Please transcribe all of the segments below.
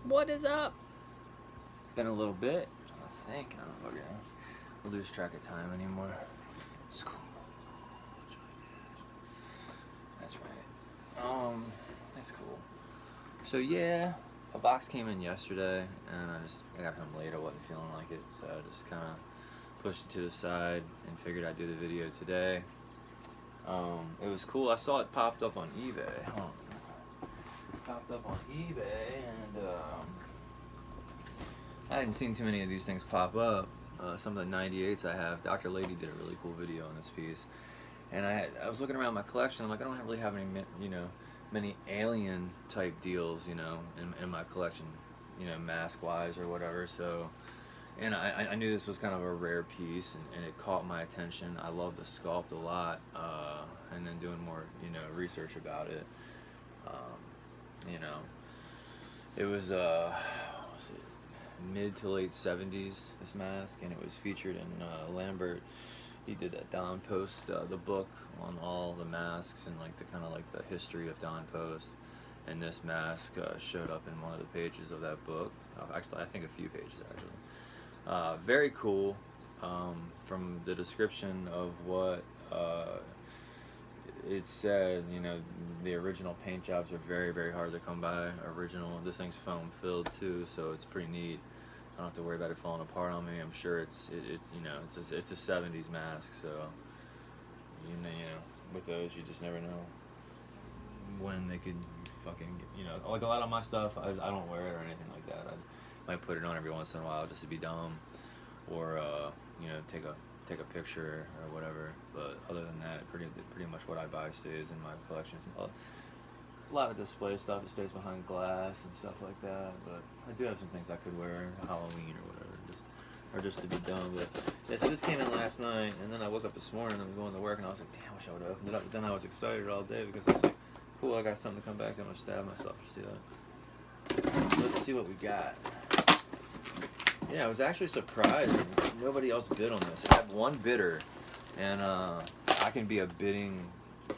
What is up? It's been a little bit. I think I don't know if we're gonna lose track of time anymore. It's cool. That's right. That's cool. So yeah, a box came in yesterday, and I got home late. I wasn't feeling like it, so I just kind of pushed it to the side and figured I'd do the video today. It was cool. I saw it popped up on eBay. It popped up on eBay, and I hadn't seen too many of these things pop up. Some of the 98s I have. Dr. Lady did a really cool video on this piece, and I was looking around my collection. I'm like, I don't really have any, many alien type deals, in my collection, mask wise or whatever. So, and I knew this was kind of a rare piece, and it caught my attention. I love the sculpt a lot, and then doing more, research about it. Um, it was what was it? Mid to late 70s, this mask, and it was featured in Lambert. He did that Don Post, the book on all the masks and like the kind of like the history of Don Post, and this mask showed up in one of the pages of that book. Actually, I think a few pages actually. Very cool. From the description of what it said, the original paint jobs are very, very hard to come by. This thing's foam filled too, so it's pretty neat. I don't have to worry about it falling apart on me. I'm sure it's a 70s mask, so with those you just never know when they could fucking like a lot of my stuff I don't wear it or anything like that. I might put it on every once in a while just to be dumb, or take a picture or whatever. But other than that, pretty much what I buy stays in my collection. A lot of display stuff that stays behind glass and stuff like that. But I do have some things I could wear Halloween or whatever, just to be dumb. But yeah, so this came in last night, and then I woke up this morning and I was going to work, and I was like, damn, I wish I would have opened it up. But then I was excited all day because I was like, cool, I got something to come back to. I'm gonna stab myself. You see that? Let's see what we got. Yeah, I was actually surprised nobody else bid on this. I had one bidder, and I can be a bidding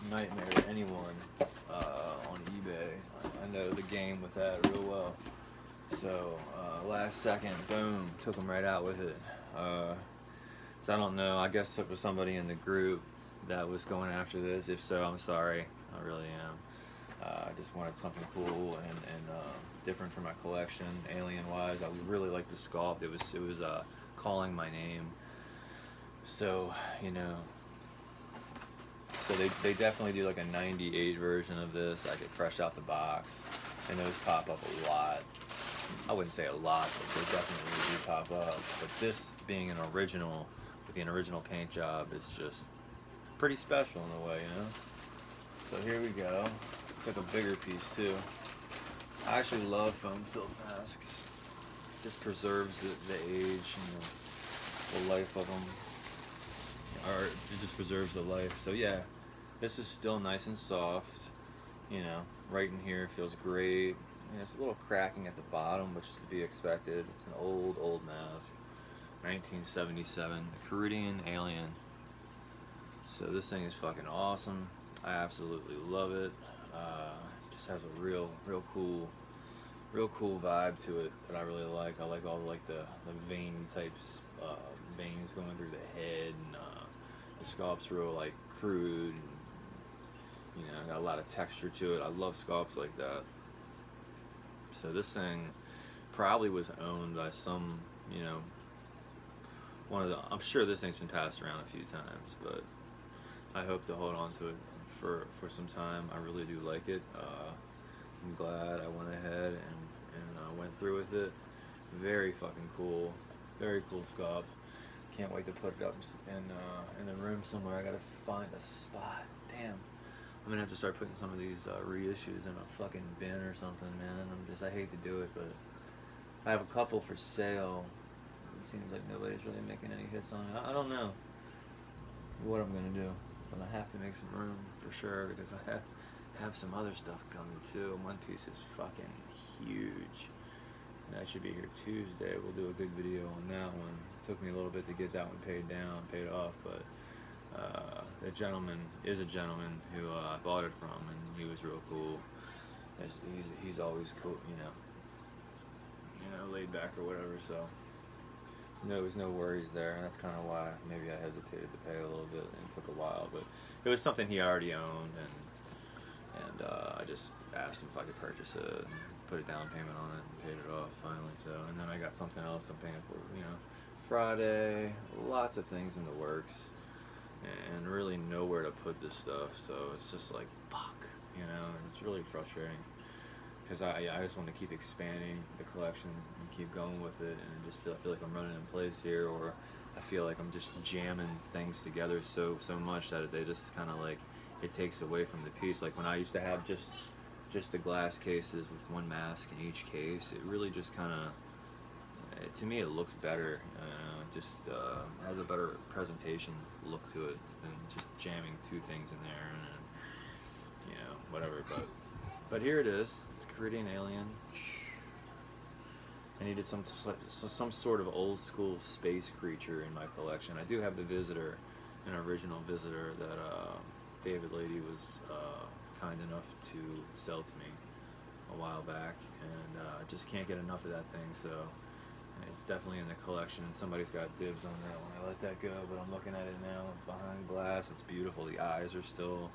nightmare to anyone on eBay. I know the game with that real well. So last second, boom, took them right out with it. So I don't know. I guess it was somebody in the group that was going after this. If so, I'm sorry. I really am. I just wanted something cool and different for my collection, alien-wise. I really liked the sculpt. It was calling my name. So so they definitely do like a 98 version of this. I get fresh out the box, and those pop up a lot. I wouldn't say a lot, but they definitely do pop up. But this being an original with the original paint job is just pretty special in a way, So here we go. It's like a bigger piece too. I actually love foam filled masks. Just preserves the age and the life of them, or it just preserves the life. So yeah, this is still nice and soft. Right in here feels great. It's a little cracking at the bottom, which is to be expected. It's an old mask, 1977, Coridian Alien. So this thing is fucking awesome. I absolutely love it. Just has a real cool vibe to it that I really like. I like all the veiny types, veins going through the head, and the sculpt's real like crude, and got a lot of texture to it. I love sculpts like that. So this thing probably was owned by some, I'm sure this thing's been passed around a few times, but I hope to hold on to it for some time. I really do like it. I'm glad I went ahead and went through with it. Very fucking cool. Very cool sculpt. Can't wait to put it up in the room somewhere. I gotta find a spot. Damn. I'm gonna have to start putting some of these reissues in a fucking bin or something, man. I hate to do it, but I have a couple for sale. It seems like nobody's really making any hits on it. I don't know what I'm gonna do, but I have to make some room for sure because I have some other stuff coming too. One piece is fucking huge. That should be here Tuesday. We'll do a good video on that one. It took me a little bit to get that one paid off, but the gentleman is a gentleman who I bought it from, and he was real cool. He's always cool, laid back or whatever. So there was no worries there, and that's kind of why maybe I hesitated to pay a little bit and it took a while. But it was something he already owned, and I just asked him if I could purchase it and put a down payment on it and paid it off finally. So, and then I got something else I'm paying for, Friday, lots of things in the works, and really nowhere to put this stuff. So it's just like, fuck, and it's really frustrating because I just want to keep expanding the collection and keep going with it, and I feel like I'm running in place here, or I feel like I'm just jamming things together so much that they just kind of like, it takes away from the piece. Like when I used to have just the glass cases with one mask in each case, it really just kind of, to me it looks better, just has a better presentation look to it than just jamming two things in there and whatever. But here it is. It's Coridian Alien. I needed some sort of old school space creature in my collection. I do have the Visitor, an original Visitor that David Lady was kind enough to sell to me a while back, and I just can't get enough of that thing. So it's definitely in the collection, and somebody's got dibs on that one. I let that go, but I'm looking at it now behind glass. It's beautiful. The eyes are still,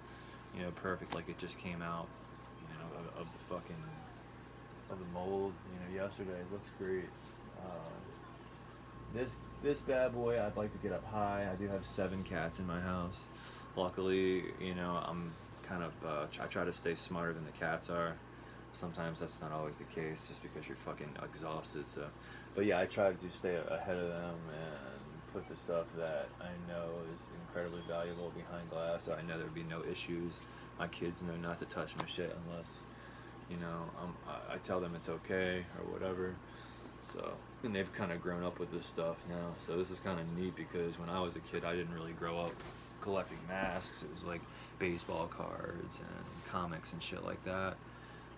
perfect, like it just came out, of the mold, yesterday. It looks great. This bad boy, I'd like to get up high. I do have 7 cats in my house. Luckily, I'm kind of, I try to stay smarter than the cats are. Sometimes that's not always the case, just because you're fucking exhausted. So, but yeah, I try to stay ahead of them and put the stuff that I know is incredibly valuable behind glass. So I know there'd be no issues. My kids know not to touch my shit unless, I tell them it's okay or whatever. So, and they've kind of grown up with this stuff now. So this is kind of neat, because when I was a kid, I didn't really grow up collecting masks. It was like baseball cards and comics and shit like that.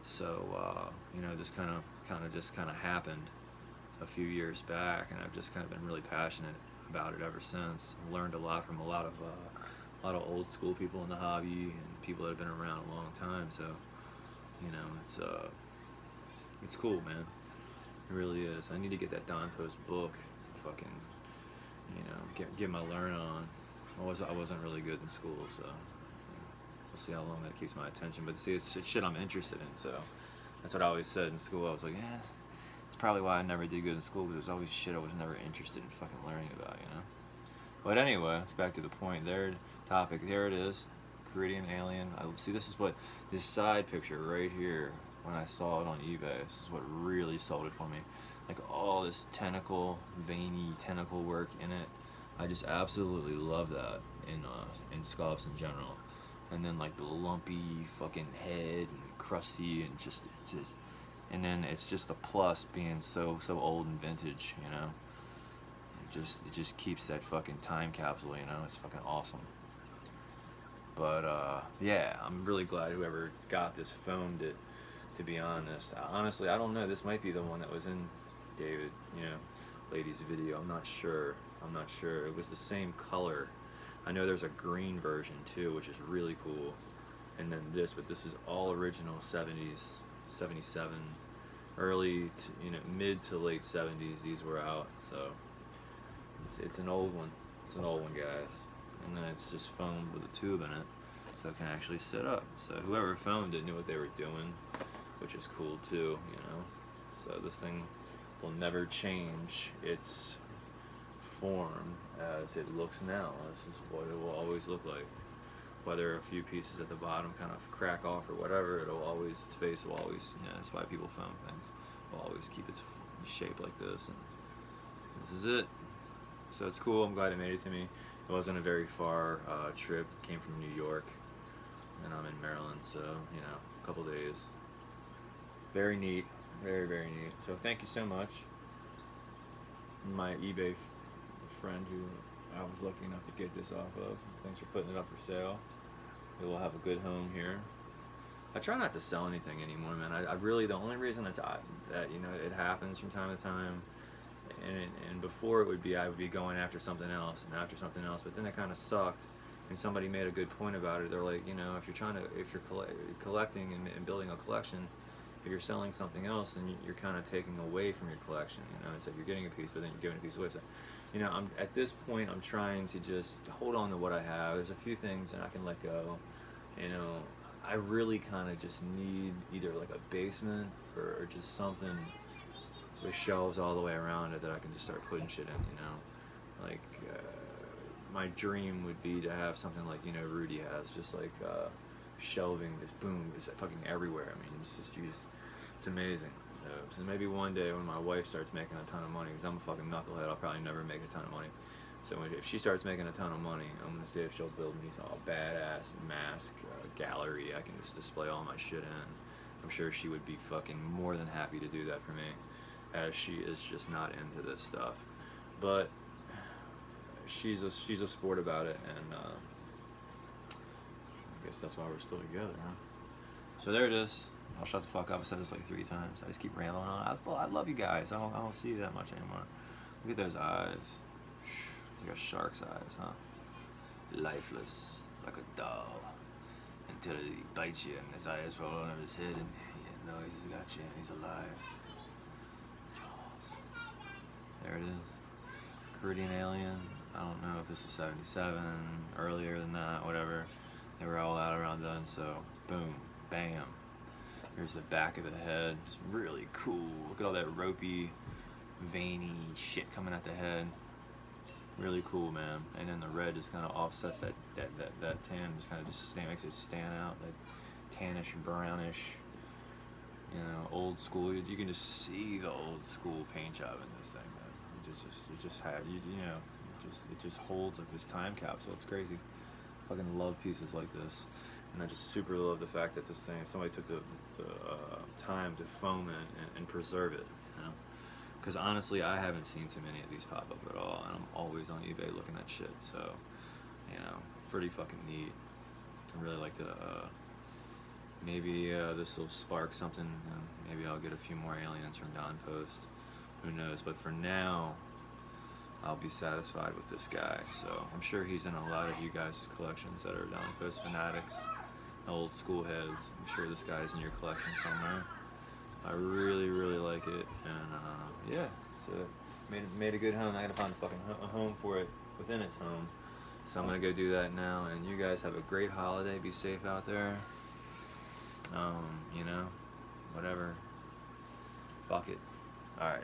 So this kind of happened a few years back, and I've just kind of been really passionate about it ever since. I've learned a lot from a lot of old school people in the hobby and people that have been around a long time. So it's cool, man. It really is. I need to get that Don Post book, fucking, get my learn on. I wasn't really good in school, so we'll see how long that keeps my attention. But see, it's shit I'm interested in, so that's what I always said in school. I was like, yeah, it's probably why I never did good in school, because there was always shit I was never interested in fucking learning about, But anyway, it's back to the point. There it is, Coridian Alien. See, this side picture right here, when I saw it on eBay, this is what really sold it for me. Like all this veiny tentacle work in it. I just absolutely love that in sculpts in general. And then like the lumpy fucking head and crusty and and then it's just a plus being so old and vintage, It just keeps that fucking time capsule, It's fucking awesome. But yeah, I'm really glad whoever got this foamed it, to be honest. Honestly, I don't know. This might be the one that was in David, Lady's video. I'm not sure. It was the same color. I know there's a green version too, which is really cool. And then but this is all original 70s, 77, early to, mid to late 70s. These were out, so it's an old one. It's an old one, guys. And then it's just foamed with a tube in it, so it can actually sit up. So whoever foamed it knew what they were doing, which is cool too, So this thing will never change its form as it looks now. This is what it will always look like. Whether a few pieces at the bottom kind of crack off or whatever, its face will always, that's why people foam things. Will always keep its shape like this, and this is it. So it's cool. I'm glad it made it to me. It wasn't a very far trip. It came from New York, and I'm in Maryland, so a couple days. Very neat, very, very neat. So thank you so much. My eBay friend who I was lucky enough to get this off of. Thanks for putting it up for sale. It will have a good home here. I try not to sell anything anymore, man. I really, the only reason that it happens from time to time, and before I would be going after something else, but then it kind of sucked. And somebody made a good point about it. They're like, if you're collecting and building a collection, if you're selling something else, then you're kind of taking away from your collection. You know, it's like you're getting a piece, but then you're giving a piece away. So, you know, I'm at this point, I'm trying to just hold on to what I have. There's a few things that I can let go. You know, I really kind of just need either like a basement or just something with shelves all the way around it that I can just start putting shit in. You know, like my dream would be to have something like, you know, Rudy has, just like shelving, just boom, it's fucking everywhere. I mean, it's amazing. So maybe one day when my wife starts making a ton of money, because I'm a fucking knucklehead, I'll probably never make a ton of money. So if she starts making a ton of money, I'm gonna see if she'll build me some badass mask gallery I can just display all my shit in. I'm sure she would be fucking more than happy to do that for me, as she is just not into this stuff. But she's a sport about it, and I guess that's why we're still together, huh? So there it is. I'll shut the fuck up. I said this like 3 times. I just keep rambling on. I love you guys. I don't see you that much anymore. Look at those eyes. It's like a shark's eyes, huh? Lifeless, like a doll. Until he bites you and his eyes roll under his head and you know he's got you and he's alive. Jaws. There it is. Coridian alien. I don't know if this was 77, earlier than that, whatever. They were all out around then, so boom, bam. Here's the back of the head. It's really cool. Look at all that ropey, veiny shit coming at the head. Really cool, man. And then the red just kind of offsets that tan. Just kind of just makes it stand out. That tannish, brownish, you know, old school. You can just see the old school paint job in this thing, man. It just had it just holds like this time capsule. It's crazy. Fucking love pieces like this. And I just super love the fact that this thing, somebody took the time to foam it and preserve it, you know? Because honestly, I haven't seen too many of these pop up at all, and I'm always on eBay looking at shit, so, you know, pretty fucking neat. I really like to, maybe this will spark something, maybe I'll get a few more aliens from Don Post, who knows, but for now, I'll be satisfied with this guy. So I'm sure he's in a lot of you guys' collections that are Don Post fanatics, old school heads. I'm sure this guy's in your collection somewhere. I really, really like it, and yeah, so made a good home. I gotta find a home for it within its home. So I'm gonna go do that now, and you guys have a great holiday. Be safe out there. You know, whatever. Fuck it. All right.